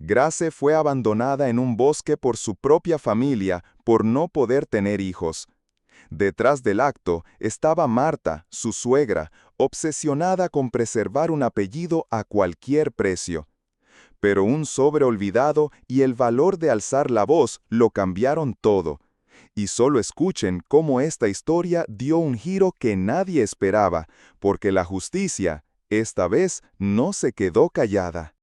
Grace fue abandonada en un bosque por su propia familia por no poder tener hijos. Detrás del acto estaba Marta, su suegra, obsesionada con preservar un apellido a cualquier precio. Pero un sobre olvidado y el valor de alzar la voz lo cambiaron todo. Y solo escuchen cómo esta historia dio un giro que nadie esperaba, porque la justicia, esta vez, no se quedó callada.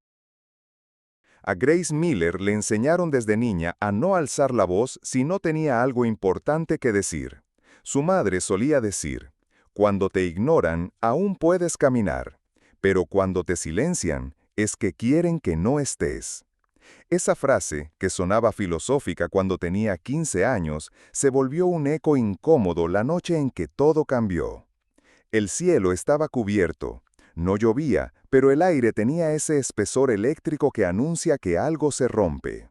A Grace Miller le enseñaron desde niña a no alzar la voz si no tenía algo importante que decir. Su madre solía decir, cuando te ignoran, aún puedes caminar, pero cuando te silencian, es que quieren que no estés. Esa frase, que sonaba filosófica cuando tenía 15 años, se volvió un eco incómodo la noche en que todo cambió. El cielo estaba cubierto. No llovía, pero el aire tenía ese espesor eléctrico que anuncia que algo se rompe.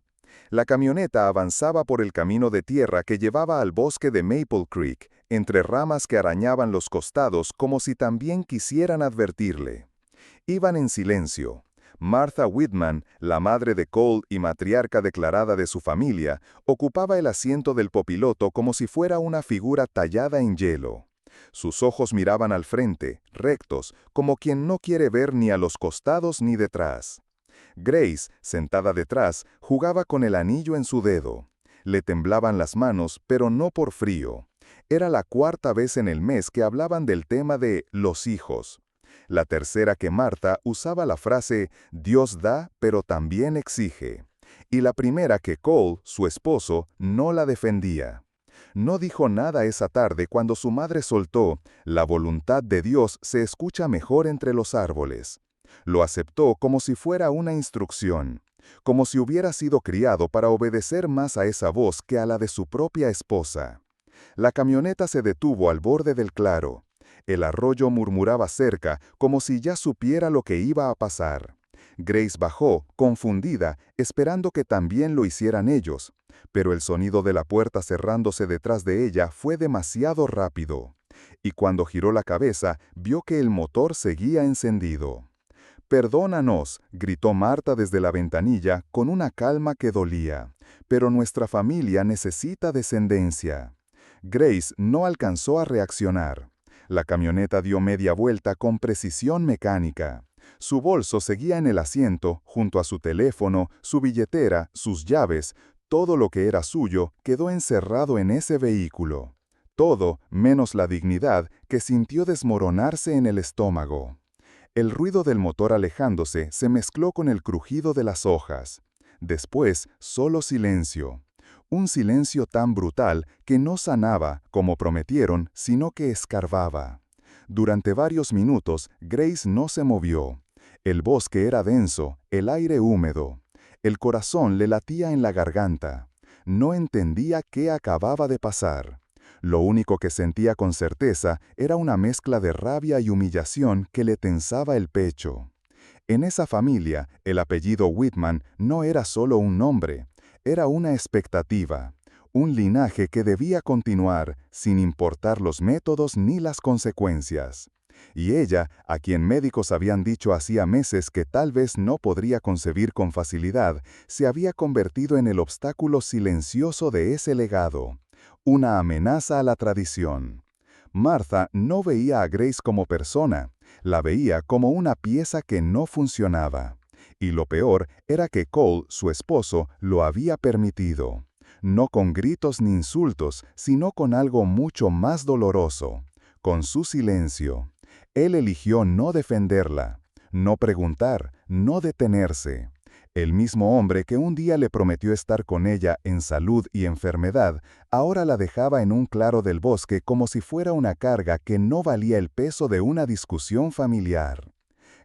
La camioneta avanzaba por el camino de tierra que llevaba al bosque de Maple Creek, entre ramas que arañaban los costados como si también quisieran advertirle. Iban en silencio. Martha Whitman, la madre de Cole y matriarca declarada de su familia, ocupaba el asiento del copiloto como si fuera una figura tallada en hielo. Sus ojos miraban al frente, rectos, como quien no quiere ver ni a los costados ni detrás. Grace, sentada detrás, jugaba con el anillo en su dedo. Le temblaban las manos, pero no por frío. Era la cuarta vez en el mes que hablaban del tema de los hijos. La tercera que Martha usaba la frase Dios da, pero también exige. Y la primera que Cole, su esposo, no la defendía. No dijo nada esa tarde cuando su madre soltó, la voluntad de Dios se escucha mejor entre los árboles. Lo aceptó como si fuera una instrucción, como si hubiera sido criado para obedecer más a esa voz que a la de su propia esposa. La camioneta se detuvo al borde del claro. El arroyo murmuraba cerca, como si ya supiera lo que iba a pasar. Grace bajó, confundida, esperando que también lo hicieran ellos, pero el sonido de la puerta cerrándose detrás de ella fue demasiado rápido. Y cuando giró la cabeza, vio que el motor seguía encendido. «Perdónanos», gritó Marta desde la ventanilla con una calma que dolía, «pero nuestra familia necesita descendencia». Grace no alcanzó a reaccionar. La camioneta dio media vuelta con precisión mecánica. Su bolso seguía en el asiento, junto a su teléfono, su billetera, sus llaves. Todo lo que era suyo quedó encerrado en ese vehículo. Todo, menos la dignidad, que sintió desmoronarse en el estómago. El ruido del motor alejándose se mezcló con el crujido de las hojas. Después, solo silencio. Un silencio tan brutal que no sanaba, como prometieron, sino que escarbaba. Durante varios minutos, Grace no se movió. El bosque era denso, el aire húmedo. El corazón le latía en la garganta. No entendía qué acababa de pasar. Lo único que sentía con certeza era una mezcla de rabia y humillación que le tensaba el pecho. En esa familia, el apellido Whitman no era solo un nombre. Era una expectativa, un linaje que debía continuar, sin importar los métodos ni las consecuencias. Y ella, a quien médicos habían dicho hacía meses que tal vez no podría concebir con facilidad, se había convertido en el obstáculo silencioso de ese legado, una amenaza a la tradición. Martha no veía a Grace como persona, la veía como una pieza que no funcionaba. Y lo peor era que Cole, su esposo, lo había permitido. No con gritos ni insultos, sino con algo mucho más doloroso, con su silencio. Él eligió no defenderla, no preguntar, no detenerse. El mismo hombre que un día le prometió estar con ella en salud y enfermedad, ahora la dejaba en un claro del bosque como si fuera una carga que no valía el peso de una discusión familiar.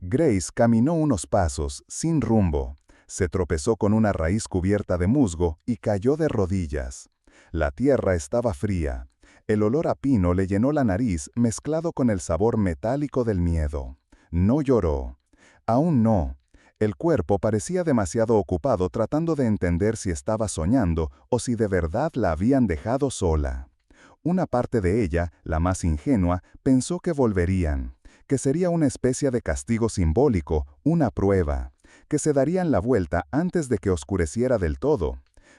Grace caminó unos pasos, sin rumbo. Se tropezó con una raíz cubierta de musgo y cayó de rodillas. La tierra estaba fría. El olor a pino le llenó la nariz mezclado con el sabor metálico del miedo. No lloró. Aún no. El cuerpo parecía demasiado ocupado tratando de entender si estaba soñando o si de verdad la habían dejado sola. Una parte de ella, la más ingenua, pensó que volverían, que sería una especie de castigo simbólico, una prueba, que se darían la vuelta antes de que oscureciera del todo.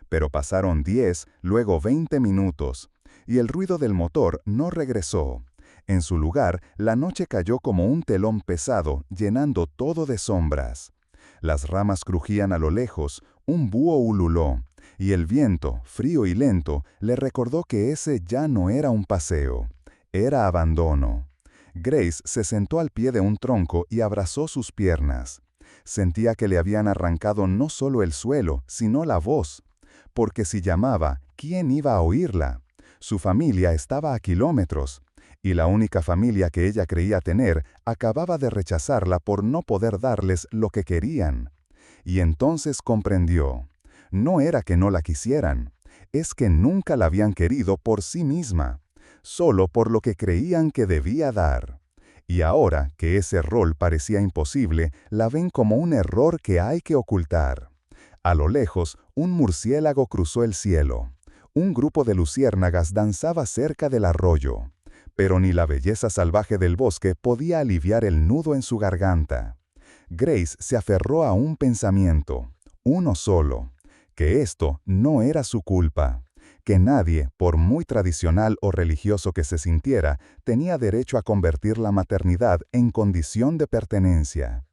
Pero pasaron 10, luego 20 minutos, y el ruido del motor no regresó. En su lugar, la noche cayó como un telón pesado, llenando todo de sombras. Las ramas crujían a lo lejos, un búho ululó, y el viento, frío y lento, le recordó que ese ya no era un paseo, era abandono. Grace se sentó al pie de un tronco y abrazó sus piernas. Sentía que le habían arrancado no solo el suelo, sino la voz. Porque si llamaba, ¿quién iba a oírla? Su familia estaba a kilómetros, y la única familia que ella creía tener acababa de rechazarla por no poder darles lo que querían. Y entonces comprendió. No era que no la quisieran, es que nunca la habían querido por sí misma, solo por lo que creían que debía dar. Y ahora que ese rol parecía imposible, la ven como un error que hay que ocultar. A lo lejos, un murciélago cruzó el cielo. Un grupo de luciérnagas danzaba cerca del arroyo. Pero ni la belleza salvaje del bosque podía aliviar el nudo en su garganta. Grace se aferró a un pensamiento, uno solo, que esto no era su culpa, que nadie, por muy tradicional o religioso que se sintiera, tenía derecho a convertir la maternidad en condición de pertenencia.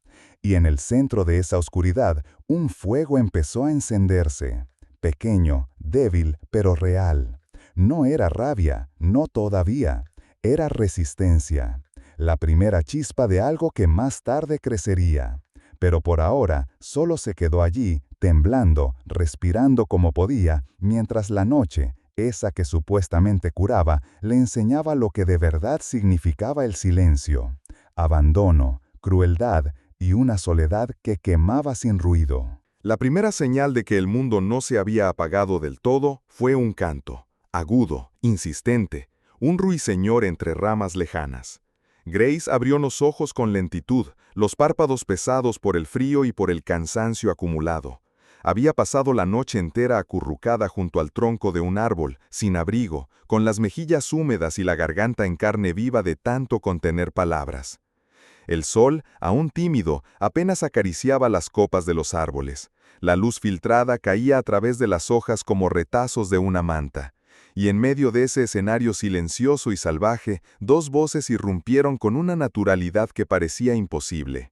Y en el centro de esa oscuridad, un fuego empezó a encenderse, pequeño, débil, pero real. No era rabia, no todavía, era resistencia, la primera chispa de algo que más tarde crecería. Pero por ahora solo se quedó allí, temblando, respirando como podía, mientras la noche, esa que supuestamente curaba, le enseñaba lo que de verdad significaba el silencio. Abandono, crueldad y una soledad que quemaba sin ruido. La primera señal de que el mundo no se había apagado del todo fue un canto, agudo, insistente, un ruiseñor entre ramas lejanas. Grace abrió los ojos con lentitud, los párpados pesados por el frío y por el cansancio acumulado. Había pasado la noche entera acurrucada junto al tronco de un árbol, sin abrigo, con las mejillas húmedas y la garganta en carne viva de tanto contener palabras. El sol, aún tímido, apenas acariciaba las copas de los árboles. La luz filtrada caía a través de las hojas como retazos de una manta. Y en medio de ese escenario silencioso y salvaje, dos voces irrumpieron con una naturalidad que parecía imposible.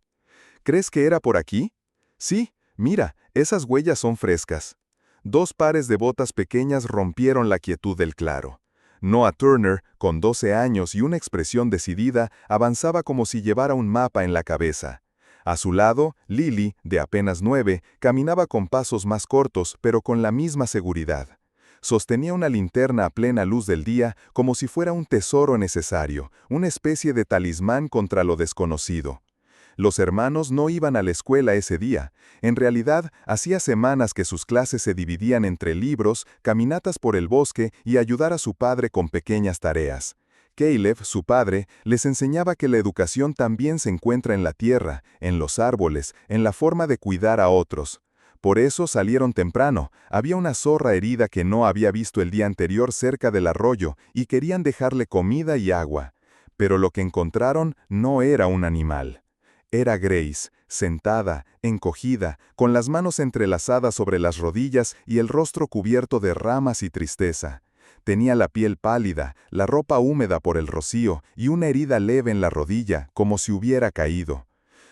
¿Crees que era por aquí? Sí, mira, esas huellas son frescas. Dos pares de botas pequeñas rompieron la quietud del claro. Noah Turner, con 12 años y una expresión decidida, avanzaba como si llevara un mapa en la cabeza. A su lado, Lily, de apenas 9, caminaba con pasos más cortos, pero con la misma seguridad. Sostenía una linterna a plena luz del día como si fuera un tesoro necesario, una especie de talismán contra lo desconocido. Los hermanos no iban a la escuela ese día. En realidad, hacía semanas que sus clases se dividían entre libros, caminatas por el bosque y ayudar a su padre con pequeñas tareas. Caleb, su padre, les enseñaba que la educación también se encuentra en la tierra, en los árboles, en la forma de cuidar a otros. Por eso salieron temprano. Había una zorra herida que no había visto el día anterior cerca del arroyo y querían dejarle comida y agua. Pero lo que encontraron no era un animal. Era Grace, sentada, encogida, con las manos entrelazadas sobre las rodillas y el rostro cubierto de ramas y tristeza. Tenía la piel pálida, la ropa húmeda por el rocío y una herida leve en la rodilla, como si hubiera caído.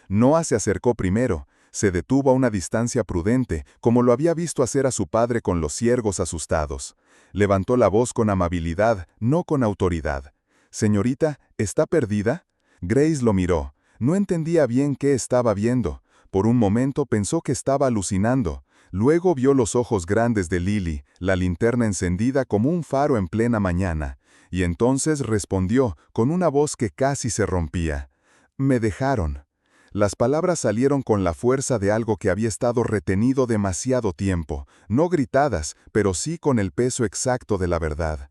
Noah se acercó primero. Se detuvo a una distancia prudente, como lo había visto hacer a su padre con los ciervos asustados. Levantó la voz con amabilidad, no con autoridad. «Señorita, ¿está perdida?» Grace lo miró. No entendía bien qué estaba viendo. Por un momento pensó que estaba alucinando. Luego vio los ojos grandes de Lily, la linterna encendida como un faro en plena mañana. Y entonces respondió, con una voz que casi se rompía. «Me dejaron». Las palabras salieron con la fuerza de algo que había estado retenido demasiado tiempo, no gritadas, pero sí con el peso exacto de la verdad.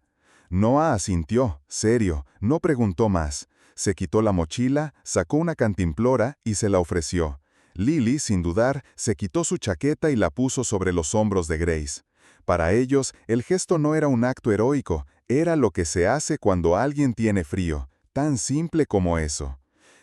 Noah asintió, serio, no preguntó más. Se quitó la mochila, sacó una cantimplora y se la ofreció. Lily, sin dudar, se quitó su chaqueta y la puso sobre los hombros de Grace. Para ellos, el gesto no era un acto heroico, era lo que se hace cuando alguien tiene frío, tan simple como eso.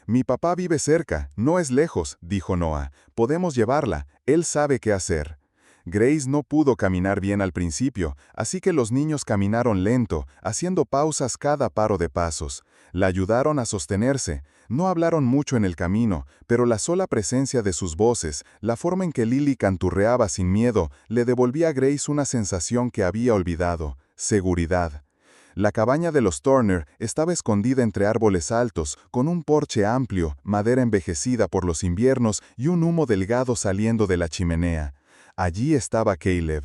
Mi papá vive cerca, no es lejos, dijo Noah. Podemos llevarla, él sabe qué hacer. Grace no pudo caminar bien al principio, así que los niños caminaron lento, haciendo pausas cada paro de pasos. La ayudaron a sostenerse. No hablaron mucho en el camino, pero la sola presencia de sus voces, la forma en que Lily canturreaba sin miedo, le devolvía a Grace una sensación que había olvidado: seguridad. La cabaña de los Turner estaba escondida entre árboles altos, con un porche amplio, madera envejecida por los inviernos y un humo delgado saliendo de la chimenea. Allí estaba Caleb,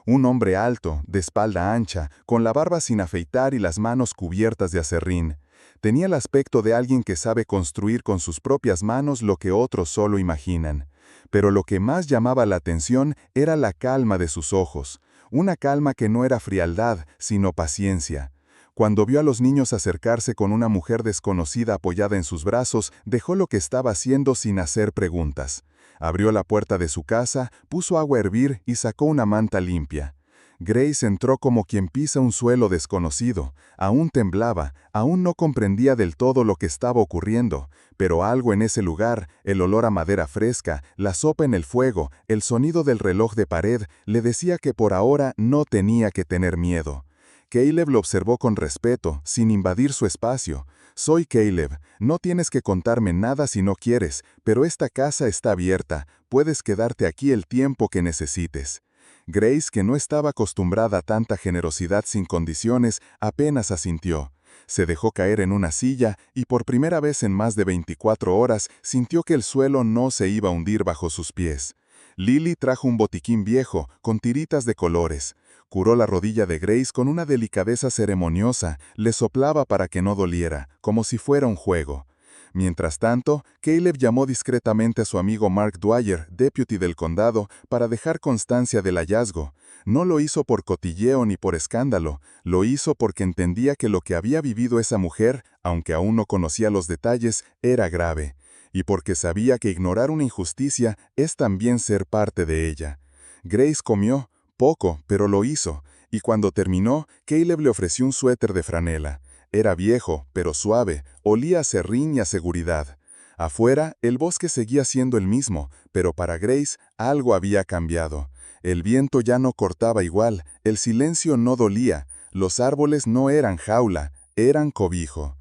un hombre alto, de espalda ancha, con la barba sin afeitar y las manos cubiertas de aserrín. Tenía el aspecto de alguien que sabe construir con sus propias manos lo que otros solo imaginan. Pero lo que más llamaba la atención era la calma de sus ojos, una calma que no era frialdad, sino paciencia. Cuando vio a los niños acercarse con una mujer desconocida apoyada en sus brazos, dejó lo que estaba haciendo sin hacer preguntas. Abrió la puerta de su casa, puso agua a hervir y sacó una manta limpia. Grace entró como quien pisa un suelo desconocido. Aún temblaba, aún no comprendía del todo lo que estaba ocurriendo, pero algo en ese lugar, el olor a madera fresca, la sopa en el fuego, el sonido del reloj de pared, le decía que por ahora no tenía que tener miedo. Caleb lo observó con respeto, sin invadir su espacio. «Soy Caleb, no tienes que contarme nada si no quieres, pero esta casa está abierta, puedes quedarte aquí el tiempo que necesites». Grace, que no estaba acostumbrada a tanta generosidad sin condiciones, apenas asintió. Se dejó caer en una silla y por primera vez en más de 24 horas sintió que el suelo no se iba a hundir bajo sus pies. Lily trajo un botiquín viejo, con tiritas de colores. Curó la rodilla de Grace con una delicadeza ceremoniosa, le soplaba para que no doliera, como si fuera un juego. Mientras tanto, Caleb llamó discretamente a su amigo Mark Dwyer, deputy del condado, para dejar constancia del hallazgo. No lo hizo por cotilleo ni por escándalo, lo hizo porque entendía que lo que había vivido esa mujer, aunque aún no conocía los detalles, era grave, y porque sabía que ignorar una injusticia es también ser parte de ella. Grace comió, poco, pero lo hizo, y cuando terminó, Caleb le ofreció un suéter de franela. Era viejo, pero suave, olía a serrín y a seguridad. Afuera, el bosque seguía siendo el mismo, pero para Grace algo había cambiado. El viento ya no cortaba igual, el silencio no dolía, los árboles no eran jaula, eran cobijo.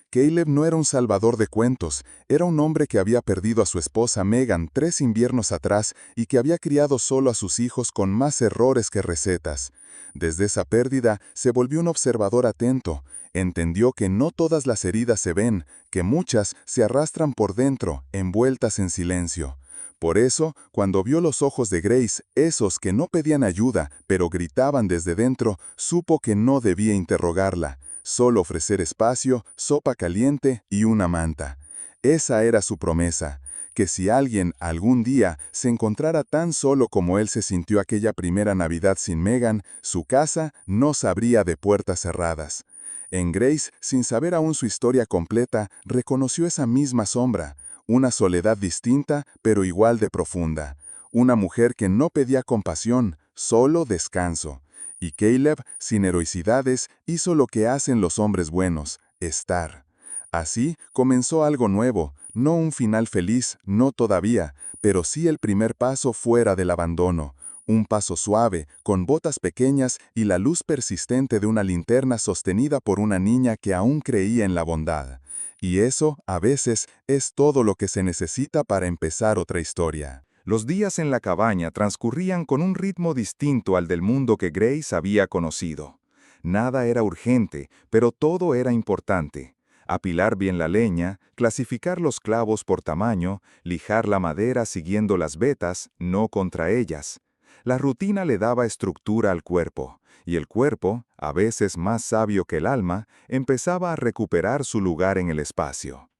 Caleb no era un salvador de cuentos, era un hombre que había perdido a su esposa Megan 3 inviernos atrás y que había criado solo a sus hijos con más errores que recetas. Desde esa pérdida se volvió un observador atento. Entendió que no todas las heridas se ven, que muchas se arrastran por dentro, envueltas en silencio. Por eso, cuando vio los ojos de Grace, esos que no pedían ayuda, pero gritaban desde dentro, supo que no debía interrogarla. Solo ofrecer espacio, sopa caliente y una manta. Esa era su promesa, que si alguien algún día se encontrara tan solo como él se sintió aquella primera Navidad sin Megan, su casa no se abría de puertas cerradas. En Grace, sin saber aún su historia completa, reconoció esa misma sombra, una soledad distinta pero igual de profunda. Una mujer que no pedía compasión, solo descanso. Y Caleb, sin heroicidades, hizo lo que hacen los hombres buenos, estar. Así comenzó algo nuevo, no un final feliz, no todavía, pero sí el primer paso fuera del abandono. Un paso suave, con botas pequeñas y la luz persistente de una linterna sostenida por una niña que aún creía en la bondad. Y eso, a veces, es todo lo que se necesita para empezar otra historia. Los días en la cabaña transcurrían con un ritmo distinto al del mundo que Grace había conocido. Nada era urgente, pero todo era importante. Apilar bien la leña, clasificar los clavos por tamaño, lijar la madera siguiendo las vetas, no contra ellas. La rutina le daba estructura al cuerpo, y el cuerpo, a veces más sabio que el alma, empezaba a recuperar su lugar en el espacio.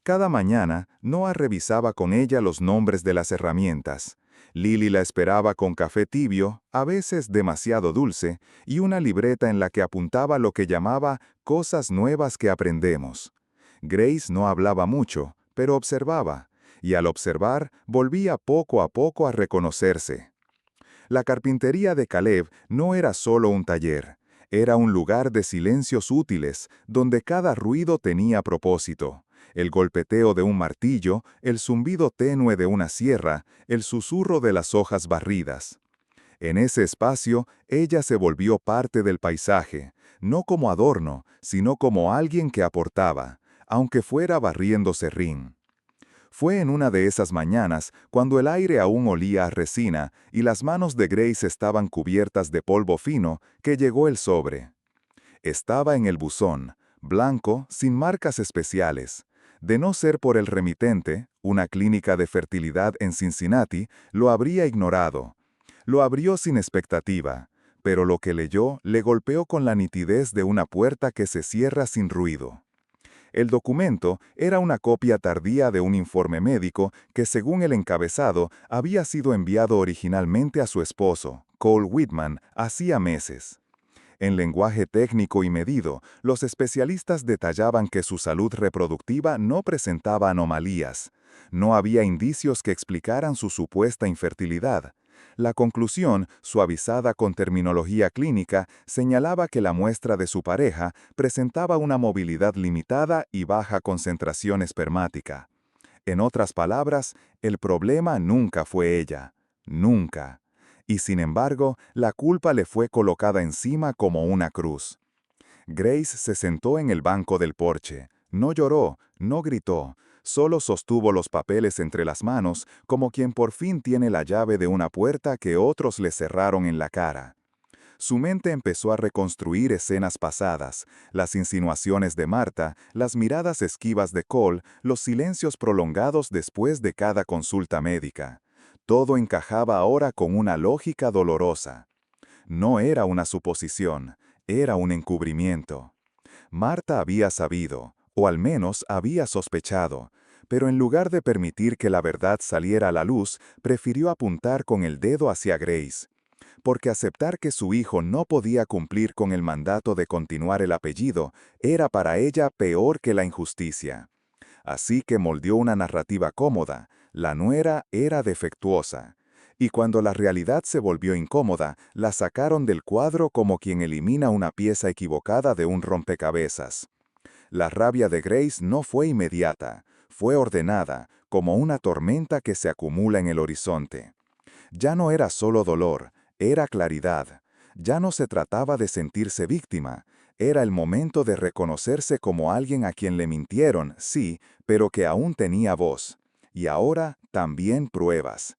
Cada mañana, Noah revisaba con ella los nombres de las herramientas. Lily la esperaba con café tibio, a veces demasiado dulce, y una libreta en la que apuntaba lo que llamaba cosas nuevas que aprendemos. Grace no hablaba mucho, pero observaba, y al observar volvía poco a poco a reconocerse. La carpintería de Caleb no era solo un taller, era un lugar de silencios útiles, donde cada ruido tenía propósito. El golpeteo de un martillo, el zumbido tenue de una sierra, el susurro de las hojas barridas. En ese espacio, ella se volvió parte del paisaje, no como adorno, sino como alguien que aportaba, aunque fuera barriendo serrín. Fue en una de esas mañanas, cuando el aire aún olía a resina y las manos de Grace estaban cubiertas de polvo fino, que llegó el sobre. Estaba en el buzón, blanco, sin marcas especiales. De no ser por el remitente, una clínica de fertilidad en Cincinnati, lo habría ignorado. Lo abrió sin expectativa, pero lo que leyó le golpeó con la nitidez de una puerta que se cierra sin ruido. El documento era una copia tardía de un informe médico que, según el encabezado, había sido enviado originalmente a su esposo, Cole Whitman, hacía meses. En lenguaje técnico y medido, los especialistas detallaban que su salud reproductiva no presentaba anomalías. No había indicios que explicaran su supuesta infertilidad. La conclusión, suavizada con terminología clínica, señalaba que la muestra de su pareja presentaba una movilidad limitada y baja concentración espermática. En otras palabras, el problema nunca fue ella. Nunca. Y sin embargo, la culpa le fue colocada encima como una cruz. Grace se sentó en el banco del porche. No lloró, no gritó, solo sostuvo los papeles entre las manos como quien por fin tiene la llave de una puerta que otros le cerraron en la cara. Su mente empezó a reconstruir escenas pasadas, las insinuaciones de Marta, las miradas esquivas de Cole, los silencios prolongados después de cada consulta médica. Todo encajaba ahora con una lógica dolorosa. No era una suposición, era un encubrimiento. Marta había sabido, o al menos había sospechado, pero en lugar de permitir que la verdad saliera a la luz, prefirió apuntar con el dedo hacia Grace. Porque aceptar que su hijo no podía cumplir con el mandato de continuar el apellido era para ella peor que la injusticia. Así que moldeó una narrativa cómoda: la nuera era defectuosa. Y cuando la realidad se volvió incómoda, la sacaron del cuadro como quien elimina una pieza equivocada de un rompecabezas. La rabia de Grace no fue inmediata, fue ordenada, como una tormenta que se acumula en el horizonte. Ya no era solo dolor, era claridad. Ya no se trataba de sentirse víctima. Era el momento de reconocerse como alguien a quien le mintieron, sí, pero que aún tenía voz. Y ahora también pruebas.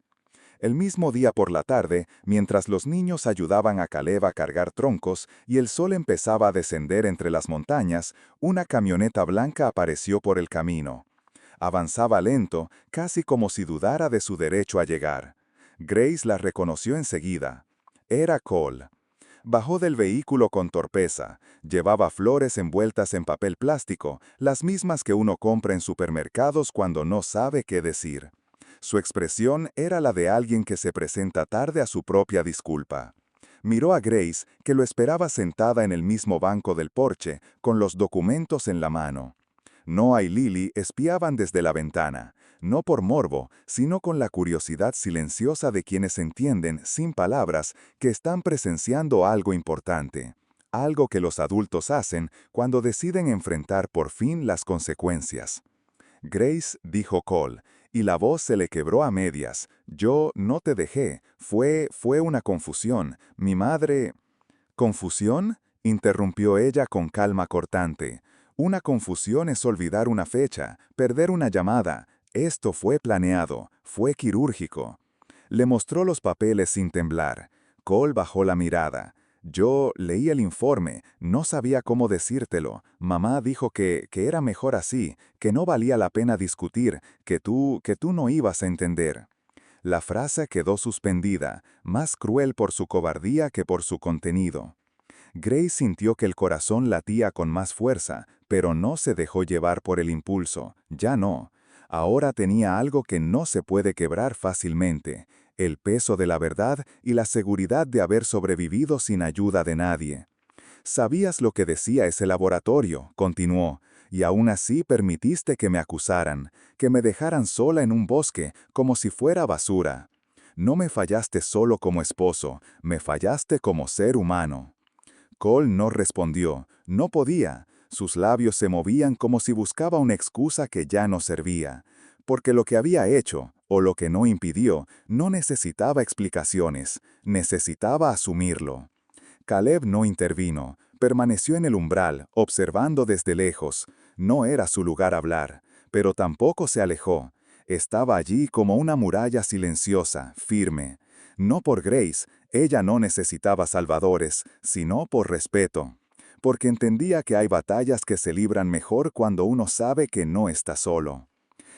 El mismo día por la tarde, mientras los niños ayudaban a Caleb a cargar troncos y el sol empezaba a descender entre las montañas, una camioneta blanca apareció por el camino. Avanzaba lento, casi como si dudara de su derecho a llegar. Grace la reconoció enseguida. Era Cole. Bajó del vehículo con torpeza. Llevaba flores envueltas en papel plástico, las mismas que uno compra en supermercados cuando no sabe qué decir. Su expresión era la de alguien que se presenta tarde a su propia disculpa. Miró a Grace, que lo esperaba sentada en el mismo banco del porche, con los documentos en la mano. Noah y Lily espiaban desde la ventana, no por morbo, sino con la curiosidad silenciosa de quienes entienden, sin palabras, que están presenciando algo importante. Algo que los adultos hacen cuando deciden enfrentar por fin las consecuencias. Grace, dijo Cole, y la voz se le quebró a medias. Yo no te dejé. Fue una confusión. Mi madre... ¿Confusión?, interrumpió ella con calma cortante. Una confusión es olvidar una fecha, perder una llamada. Esto fue planeado, fue quirúrgico. Le mostró los papeles sin temblar. Cole bajó la mirada. Yo leí el informe, no sabía cómo decírtelo. Mamá dijo que era mejor así, que no valía la pena discutir, que tú no ibas a entender. La frase quedó suspendida, más cruel por su cobardía que por su contenido. Grace sintió que el corazón latía con más fuerza, pero no se dejó llevar por el impulso, ya no. Ahora tenía algo que no se puede quebrar fácilmente: el peso de la verdad y la seguridad de haber sobrevivido sin ayuda de nadie. «Sabías lo que decía ese laboratorio», continuó, «y aún así permitiste que me acusaran, que me dejaran sola en un bosque, como si fuera basura. No me fallaste solo como esposo, me fallaste como ser humano». Cole no respondió, no podía. Sus labios se movían como si buscaba una excusa que ya no servía, porque lo que había hecho, o lo que no impidió, no necesitaba explicaciones, necesitaba asumirlo. Caleb no intervino, permaneció en el umbral, observando desde lejos. No era su lugar hablar, pero tampoco se alejó. Estaba allí como una muralla silenciosa, firme. No por Grace, ella no necesitaba salvadores, sino por respeto. Porque entendía que hay batallas que se libran mejor cuando uno sabe que no está solo.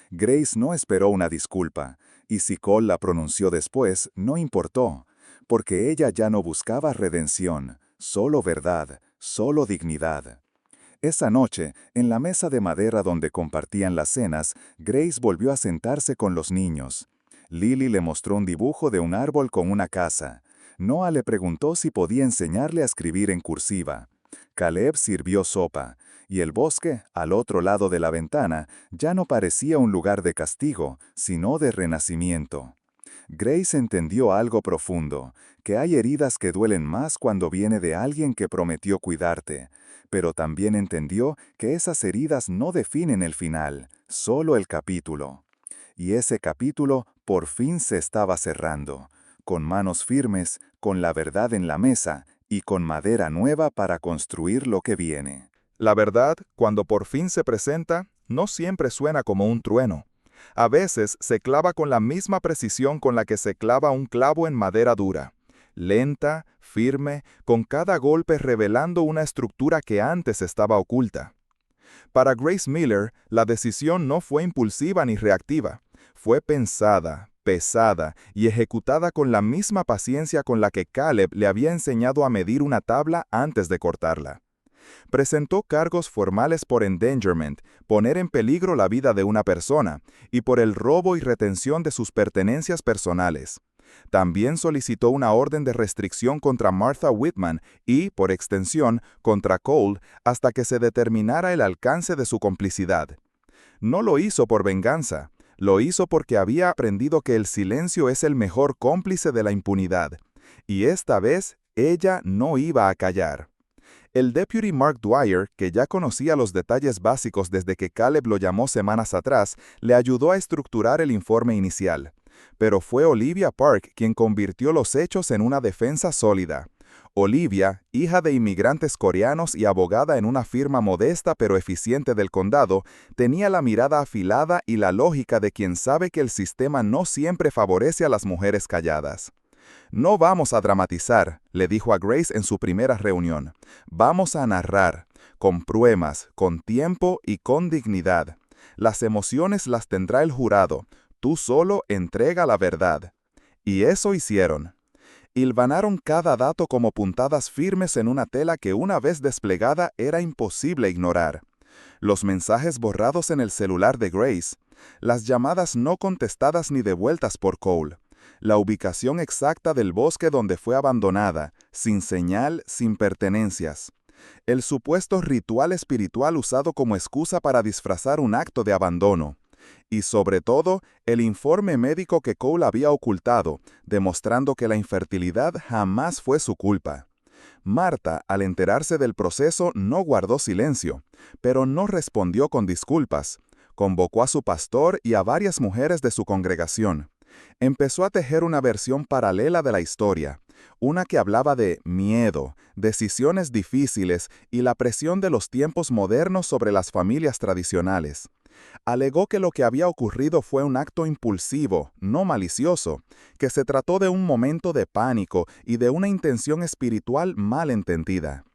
Grace no esperó una disculpa, y si Cole la pronunció después, no importó, porque ella ya no buscaba redención, solo verdad, solo dignidad. Esa noche, en la mesa de madera donde compartían las cenas, Grace volvió a sentarse con los niños. Lily le mostró un dibujo de un árbol con una casa. Noah le preguntó si podía enseñarle a escribir en cursiva. Caleb sirvió sopa, y el bosque, al otro lado de la ventana, ya no parecía un lugar de castigo, sino de renacimiento. Grace entendió algo profundo, que hay heridas que duelen más cuando viene de alguien que prometió cuidarte, pero también entendió que esas heridas no definen el final, solo el capítulo. Y ese capítulo por fin se estaba cerrando, con manos firmes, con la verdad en la mesa y con madera nueva para construir lo que viene. La verdad, cuando por fin se presenta, no siempre suena como un trueno. A veces se clava con la misma precisión con la que se clava un clavo en madera dura. Lenta, firme, con cada golpe revelando una estructura que antes estaba oculta. Para Grace Miller, la decisión no fue impulsiva ni reactiva. Fue pensada, pesada y ejecutada con la misma paciencia con la que Caleb le había enseñado a medir una tabla antes de cortarla. Presentó cargos formales por endangerment, poner en peligro la vida de una persona, y por el robo y retención de sus pertenencias personales. También solicitó una orden de restricción contra Martha Whitman y, por extensión, contra Cole, hasta que se determinara el alcance de su complicidad. No lo hizo por venganza, lo hizo porque había aprendido que el silencio es el mejor cómplice de la impunidad. Y esta vez, ella no iba a callar. El deputy Mark Dwyer, que ya conocía los detalles básicos desde que Caleb lo llamó semanas atrás, le ayudó a estructurar el informe inicial. Pero fue Olivia Park quien convirtió los hechos en una defensa sólida. Olivia, hija de inmigrantes coreanos y abogada en una firma modesta pero eficiente del condado, tenía la mirada afilada y la lógica de quien sabe que el sistema no siempre favorece a las mujeres calladas. «No vamos a dramatizar», le dijo a Grace en su primera reunión. «Vamos a narrar, con pruebas, con tiempo y con dignidad. Las emociones las tendrá el jurado. Tú solo entrega la verdad». Y eso hicieron. Hilvanaron cada dato como puntadas firmes en una tela que una vez desplegada era imposible ignorar. Los mensajes borrados en el celular de Grace, las llamadas no contestadas ni devueltas por Cole, la ubicación exacta del bosque donde fue abandonada, sin señal, sin pertenencias. El supuesto ritual espiritual usado como excusa para disfrazar un acto de abandono. Y sobre todo, el informe médico que Cole había ocultado, demostrando que la infertilidad jamás fue su culpa. Martha, al enterarse del proceso, no guardó silencio, pero no respondió con disculpas. Convocó a su pastor y a varias mujeres de su congregación. Empezó a tejer una versión paralela de la historia, una que hablaba de miedo, decisiones difíciles y la presión de los tiempos modernos sobre las familias tradicionales. Alegó que lo que había ocurrido fue un acto impulsivo, no malicioso, que se trató de un momento de pánico y de una intención espiritual mal entendida.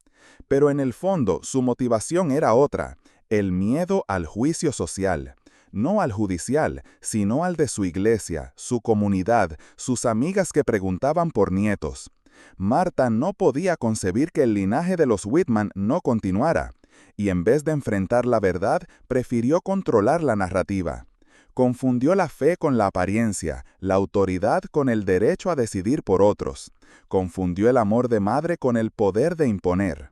Pero en el fondo su motivación era otra, el miedo al juicio social. No al judicial, sino al de su iglesia, su comunidad, sus amigas que preguntaban por nietos. Martha no podía concebir que el linaje de los Whitman no continuara, y en vez de enfrentar la verdad, prefirió controlar la narrativa. Confundió la fe con la apariencia, la autoridad con el derecho a decidir por otros. Confundió el amor de madre con el poder de imponer.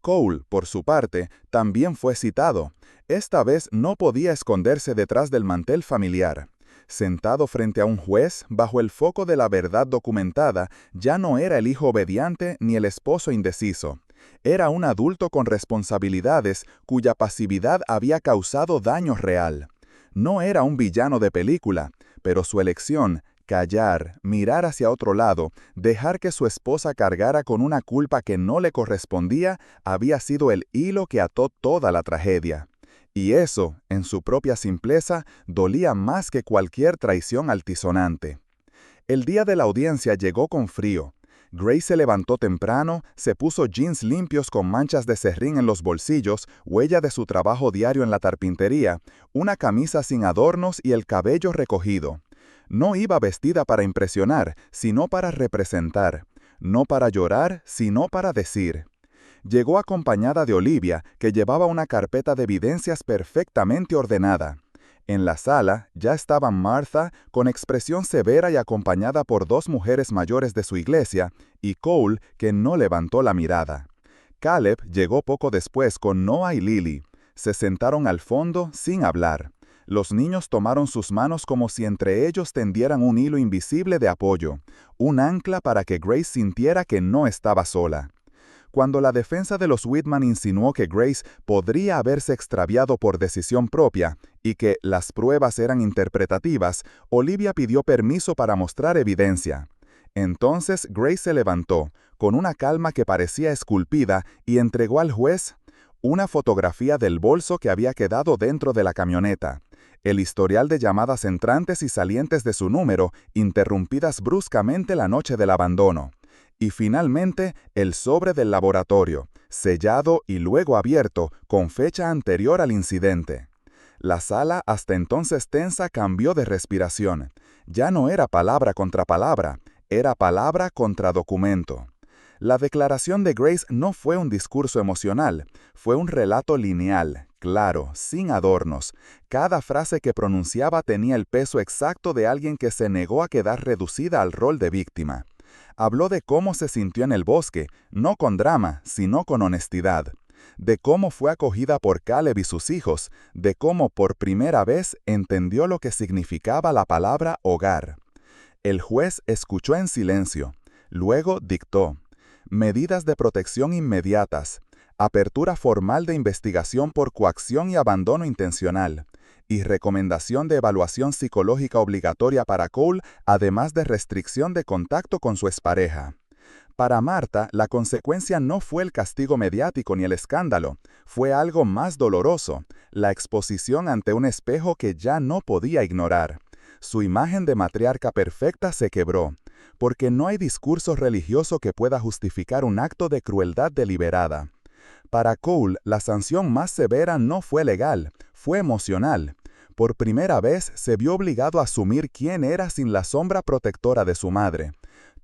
Cole, por su parte, también fue citado. Esta vez no podía esconderse detrás del mantel familiar. Sentado frente a un juez, bajo el foco de la verdad documentada, ya no era el hijo obediente ni el esposo indeciso. Era un adulto con responsabilidades cuya pasividad había causado daño real. No era un villano de película, pero su elección, callar, mirar hacia otro lado, dejar que su esposa cargara con una culpa que no le correspondía, había sido el hilo que ató toda la tragedia. Y eso, en su propia simpleza, dolía más que cualquier traición altisonante. El día de la audiencia llegó con frío. Grace se levantó temprano, se puso jeans limpios con manchas de serrín en los bolsillos, huella de su trabajo diario en la carpintería, una camisa sin adornos y el cabello recogido. No iba vestida para impresionar, sino para representar. No para llorar, sino para decir. Llegó acompañada de Olivia, que llevaba una carpeta de evidencias perfectamente ordenada. En la sala ya estaba Martha, con expresión severa y acompañada por 2 mujeres mayores de su iglesia, y Cole, que no levantó la mirada. Caleb llegó poco después con Noah y Lily. Se sentaron al fondo sin hablar. Los niños tomaron sus manos como si entre ellos tendieran un hilo invisible de apoyo, un ancla para que Grace sintiera que no estaba sola. Cuando la defensa de los Whitman insinuó que Grace podría haberse extraviado por decisión propia y que las pruebas eran interpretativas, Olivia pidió permiso para mostrar evidencia. Entonces Grace se levantó, con una calma que parecía esculpida, y entregó al juez una fotografía del bolso que había quedado dentro de la camioneta, el historial de llamadas entrantes y salientes de su número, interrumpidas bruscamente la noche del abandono. Y finalmente, el sobre del laboratorio, sellado y luego abierto, con fecha anterior al incidente. La sala, hasta entonces tensa, cambió de respiración. Ya no era palabra contra palabra, era palabra contra documento. La declaración de Grace no fue un discurso emocional, fue un relato lineal, claro, sin adornos. Cada frase que pronunciaba tenía el peso exacto de alguien que se negó a quedar reducida al rol de víctima. Habló de cómo se sintió en el bosque, no con drama, sino con honestidad. De cómo fue acogida por Caleb y sus hijos, de cómo por primera vez entendió lo que significaba la palabra hogar. El juez escuchó en silencio, luego dictó: medidas de protección inmediatas, apertura formal de investigación por coacción y abandono intencional, y recomendación de evaluación psicológica obligatoria para Cole, además de restricción de contacto con su expareja. Para Martha, la consecuencia no fue el castigo mediático ni el escándalo, fue algo más doloroso, la exposición ante un espejo que ya no podía ignorar. Su imagen de matriarca perfecta se quebró, porque no hay discurso religioso que pueda justificar un acto de crueldad deliberada. Para Cole, la sanción más severa no fue legal, fue emocional. Por primera vez se vio obligado a asumir quién era sin la sombra protectora de su madre.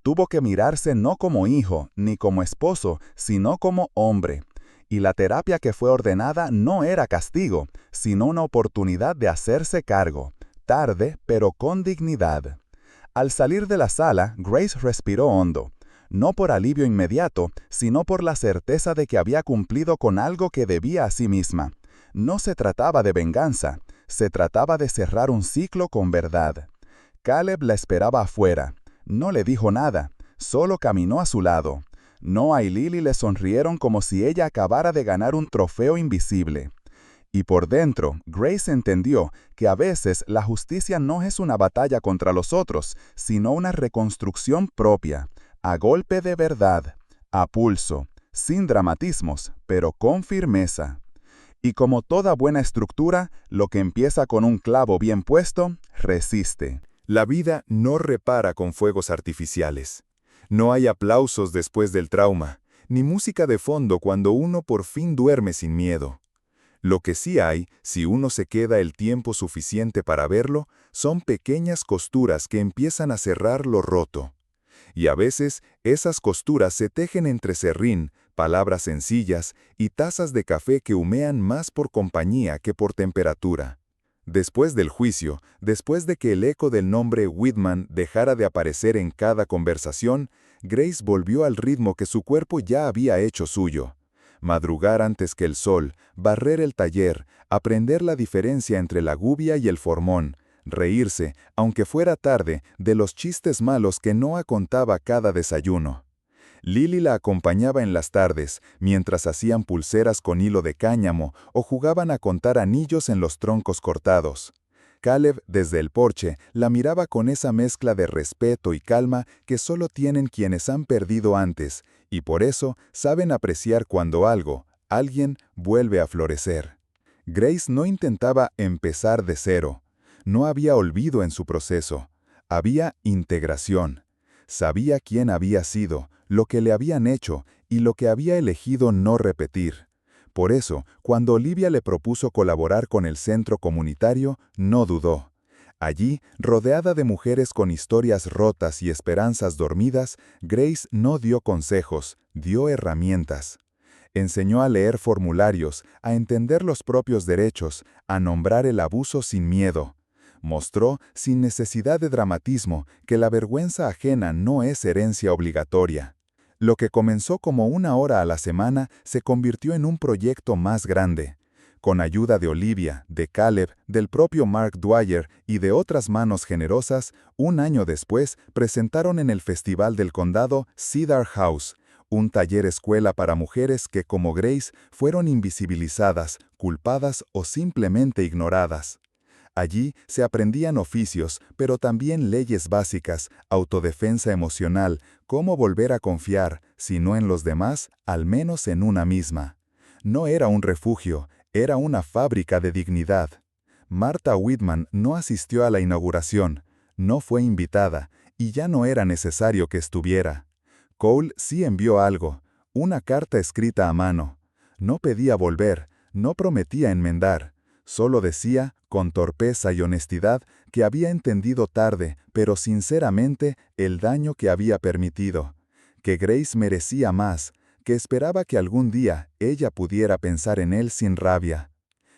Tuvo que mirarse no como hijo, ni como esposo, sino como hombre. Y la terapia que fue ordenada no era castigo, sino una oportunidad de hacerse cargo. Tarde, pero con dignidad. Al salir de la sala, Grace respiró hondo. No por alivio inmediato, sino por la certeza de que había cumplido con algo que debía a sí misma. No se trataba de venganza, se trataba de cerrar un ciclo con verdad. Caleb la esperaba afuera. No le dijo nada, solo caminó a su lado. Noah y Lily le sonrieron como si ella acabara de ganar un trofeo invisible. Y por dentro, Grace entendió que a veces la justicia no es una batalla contra los otros, sino una reconstrucción propia, a golpe de verdad, a pulso, sin dramatismos, pero con firmeza. Y como toda buena estructura, lo que empieza con un clavo bien puesto, resiste. La vida no repara con fuegos artificiales. No hay aplausos después del trauma, ni música de fondo cuando uno por fin duerme sin miedo. Lo que sí hay, si uno se queda el tiempo suficiente para verlo, son pequeñas costuras que empiezan a cerrar lo roto. Y a veces, esas costuras se tejen entre serrín, palabras sencillas y tazas de café que humean más por compañía que por temperatura. Después del juicio, después de que el eco del nombre Whitman dejara de aparecer en cada conversación, Grace volvió al ritmo que su cuerpo ya había hecho suyo. Madrugar antes que el sol, barrer el taller, aprender la diferencia entre la gubia y el formón, reírse, aunque fuera tarde, de los chistes malos que Noah contaba cada desayuno. Lily la acompañaba en las tardes, mientras hacían pulseras con hilo de cáñamo o jugaban a contar anillos en los troncos cortados. Caleb, desde el porche, la miraba con esa mezcla de respeto y calma que solo tienen quienes han perdido antes, y por eso saben apreciar cuando alguien, vuelve a florecer. Grace no intentaba empezar de cero. No había olvido en su proceso. Había integración. Sabía quién había sido, lo que le habían hecho y lo que había elegido no repetir. Por eso, cuando Olivia le propuso colaborar con el centro comunitario, no dudó. Allí, rodeada de mujeres con historias rotas y esperanzas dormidas, Grace no dio consejos, dio herramientas. Enseñó a leer formularios, a entender los propios derechos, a nombrar el abuso sin miedo. Mostró, sin necesidad de dramatismo, que la vergüenza ajena no es herencia obligatoria. Lo que comenzó como 1 hora a la semana se convirtió en un proyecto más grande. Con ayuda de Olivia, de Caleb, del propio Mark Dwyer y de otras manos generosas, 1 año después presentaron en el Festival del Condado Cedar House, un taller escuela para mujeres que, como Grace, fueron invisibilizadas, culpadas o simplemente ignoradas. Allí se aprendían oficios, pero también leyes básicas, autodefensa emocional, cómo volver a confiar, si no en los demás, al menos en una misma. No era un refugio, era una fábrica de dignidad. Martha Whitman no asistió a la inauguración, no fue invitada, y ya no era necesario que estuviera. Cole sí envió algo, una carta escrita a mano. No pedía volver, no prometía enmendar. Solo decía, con torpeza y honestidad, que había entendido tarde, pero sinceramente, el daño que había permitido. Que Grace merecía más, que esperaba que algún día ella pudiera pensar en él sin rabia.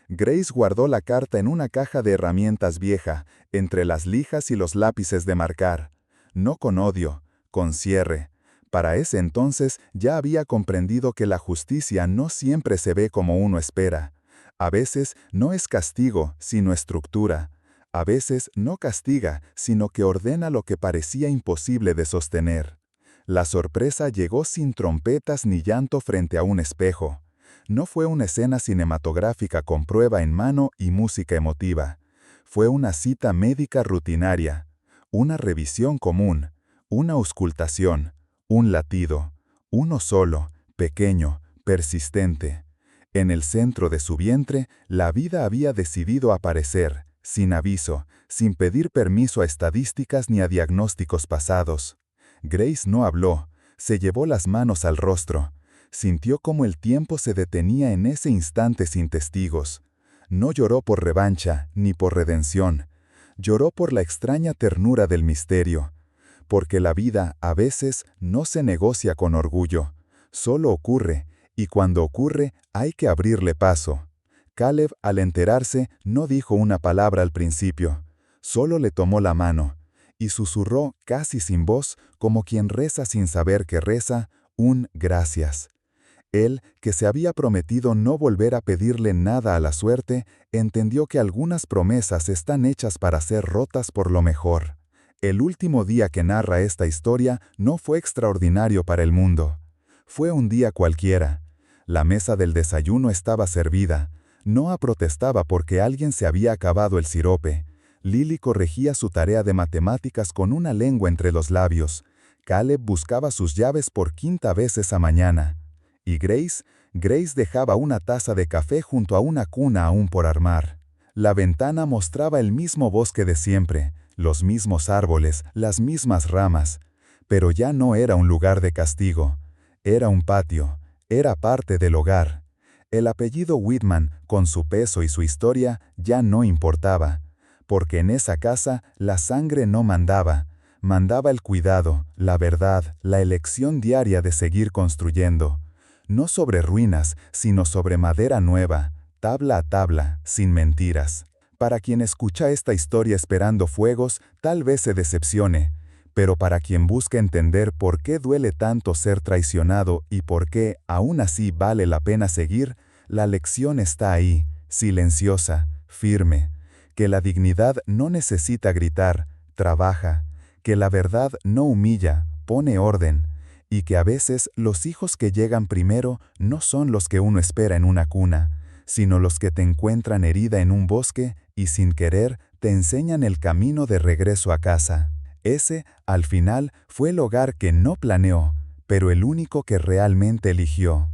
Grace guardó la carta en una caja de herramientas vieja, entre las lijas y los lápices de marcar. No con odio, con cierre. Para ese entonces ya había comprendido que la justicia no siempre se ve como uno espera. A veces no es castigo, sino estructura. A veces no castiga, sino que ordena lo que parecía imposible de sostener. La sorpresa llegó sin trompetas ni llanto frente a un espejo. No fue una escena cinematográfica con prueba en mano y música emotiva. Fue una cita médica rutinaria, una revisión común, una auscultación, un latido, uno solo, pequeño, persistente. En el centro de su vientre, la vida había decidido aparecer, sin aviso, sin pedir permiso a estadísticas ni a diagnósticos pasados. Grace no habló, se llevó las manos al rostro. Sintió cómo el tiempo se detenía en ese instante sin testigos. No lloró por revancha, ni por redención. Lloró por la extraña ternura del misterio. Porque la vida, a veces, no se negocia con orgullo. Solo ocurre, y cuando ocurre, hay que abrirle paso. Caleb, al enterarse, no dijo una palabra al principio. Solo le tomó la mano, y susurró, casi sin voz, como quien reza sin saber que reza, un gracias. Él, que se había prometido no volver a pedirle nada a la suerte, entendió que algunas promesas están hechas para ser rotas por lo mejor. El último día que narra esta historia no fue extraordinario para el mundo. Fue un día cualquiera. La mesa del desayuno estaba servida. Noah protestaba porque alguien se había acabado el sirope. Lily corregía su tarea de matemáticas con una lengua entre los labios. Caleb buscaba sus llaves por 5ª vez esa mañana. ¿Y Grace? Grace dejaba una taza de café junto a una cuna aún por armar. La ventana mostraba el mismo bosque de siempre, los mismos árboles, las mismas ramas. Pero ya no era un lugar de castigo. Era un patio, era parte del hogar. El apellido Whitman, con su peso y su historia, ya no importaba. Porque en esa casa la sangre no mandaba. Mandaba el cuidado, la verdad, la elección diaria de seguir construyendo. No sobre ruinas, sino sobre madera nueva, tabla a tabla, sin mentiras. Para quien escucha esta historia esperando fuegos, tal vez se decepcione, pero para quien busca entender por qué duele tanto ser traicionado y por qué, aún así, vale la pena seguir, la lección está ahí, silenciosa, firme, que la dignidad no necesita gritar, trabaja, que la verdad no humilla, pone orden, y que a veces los hijos que llegan primero no son los que uno espera en una cuna, sino los que te encuentran herida en un bosque y sin querer te enseñan el camino de regreso a casa. Ese, al final, fue el hogar que no planeó, pero el único que realmente eligió.